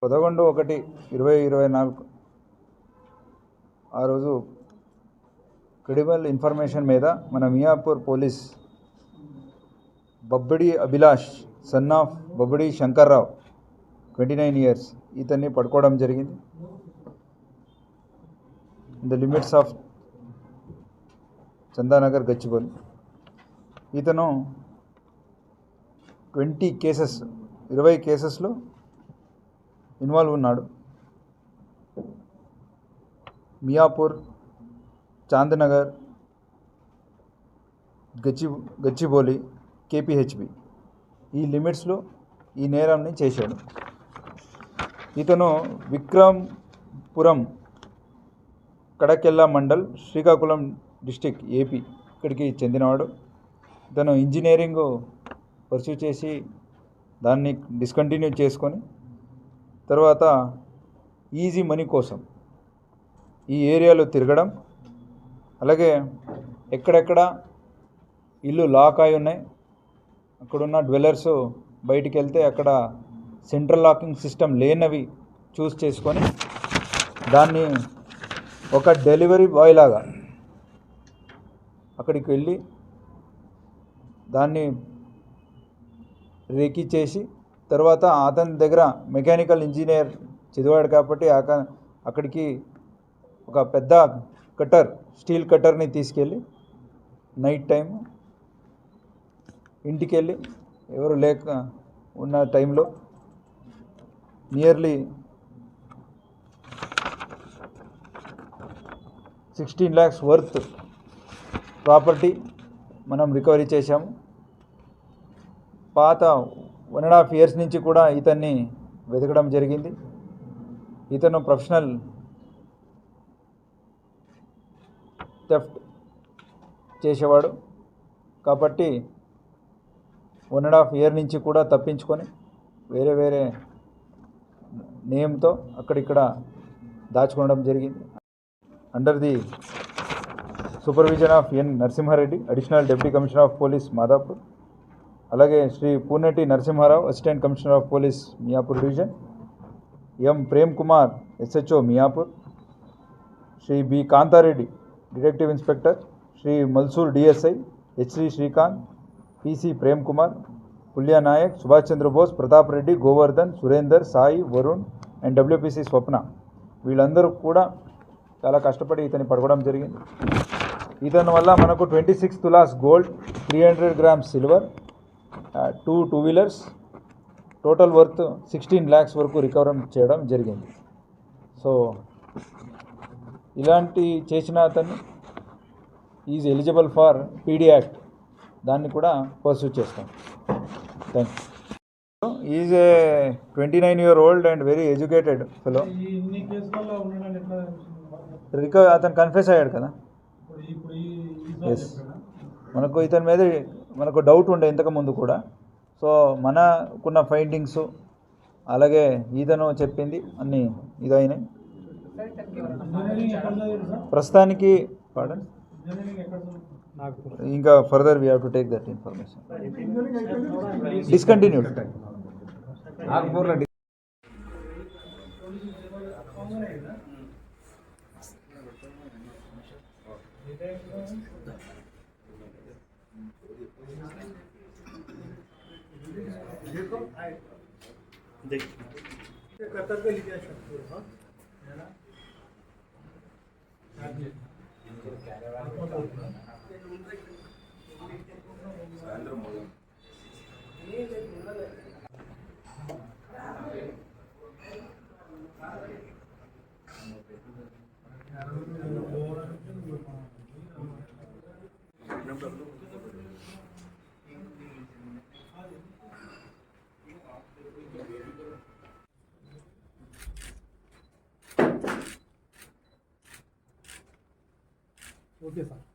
11/1/2024 ఆ రోజు credible information మీద మన Miyapur police Babbadi Abhilash son of Babbadi Shankarrao 29 years ఇతన్ని పట్టుకోవడం జరిగింది. In the limits of Chandanagar Gachibowli. ఇతను 20 కేసెస్లో ఇన్వాల్వ్ ఉన్నాడు. మియాపూర్, చాందనగర్, గచ్చిబౌలి, కేపీహెచ్బి ఈ లిమిట్స్లో ఈ నేరాన్ని చేశాడు. ఇతను విక్రమ్పురం కడకెల్లా మండల్, శ్రీకాకుళం డిస్టిక్, ఏపీ ఇక్కడికి చెందినవాడు. ఇతను ఇంజనీరింగ్ పర్సూ చేసి దాన్ని డిస్కంటిన్యూ చేసుకొని తర్వాత ఈజీ మనీ కోసం ఈ ఏరియాలో తిరగడం, అలాగే ఎక్కడెక్కడ ఇల్లు లాక్ అయి ఉన్నాయి అక్కడున్న డ్వెల్లర్స్ బయటికి వెళ్తే అక్కడ సెంట్రల్ లాకింగ్ సిస్టమ్ లేనవి చూస్ చేసుకొని దాన్ని ఒక డెలివరీ బాయ్ లాగా అక్కడికి వెళ్ళి దాన్ని రేకీ చేసి తర్వాత అతని దగ్గర మెకానికల్ ఇంజనీర్ చదివాడు కాబట్టి అక్కడికి ఒక పెద్ద స్టీల్ కట్టర్ని తీసుకెళ్ళి నైట్ టైం ఇంటికి వెళ్ళి ఎవరు లేక ఉన్న టైంలో నియర్లీ 16 lakhs వర్త్ ప్రాపర్టీ మనం రికవరీ చేశాము. పాత 1.5 years నుంచి కూడా ఇతన్ని వెతకడం జరిగింది. ఇతను ప్రొఫెషనల్ థెఫ్ట్ చేసేవాడు కాబట్టి 1.5 year నుంచి కూడా తప్పించుకొని వేరే నేమ్తో అక్కడిక్కడ దాచుకోవడం జరిగింది. Under the supervision of N Narasimhareddy, additional deputy commissioner of police Madhapur, అలాగే Shri Punetti Narasimharao, assistant commissioner of police Miyapur division, M Prem Kumar, SHO Miyapur, Shri B Kanthareddy, detective inspector, Shri Malsur DSI, HC Srikanth, PC Prem Kumar, Pulya Naik, Subhash Chandrabose, Pratap Reddy, Govardhan, Surender, Sai, Varun and WPC Swapna వీళ్ళందరూ కూడా చాలా కష్టపడి ఇతన్ని పడగడం జరిగింది. ఇతని వల్ల మనకు 26 tolas gold, 300 grams silver, 2 two-wheelers, total worth 16 lakhs వరకు రికవర్ చేయడం జరిగింది. సో ఇలాంటి చేసిన అతన్ని is eligible for PD act, దాన్ని కూడా పర్సూ చేస్తాం. Thank you. Is a 29-year-old and very educated fellow. అతను కన్ఫెస్ అయ్యాడు కదా. ఎస్, మనకు ఇతని మీద మనకు డౌట్ ఉండే ఇంతకుముందు కూడా. సో మనకున్న ఫైండింగ్స్ అలాగే ఈతను చెప్పింది అన్నీ ఇదైనాయి. ప్రస్తుతానికి ఇంకా further we have to take that information. Discontinued. Qatar पे लिखा है हाँ ओके सर.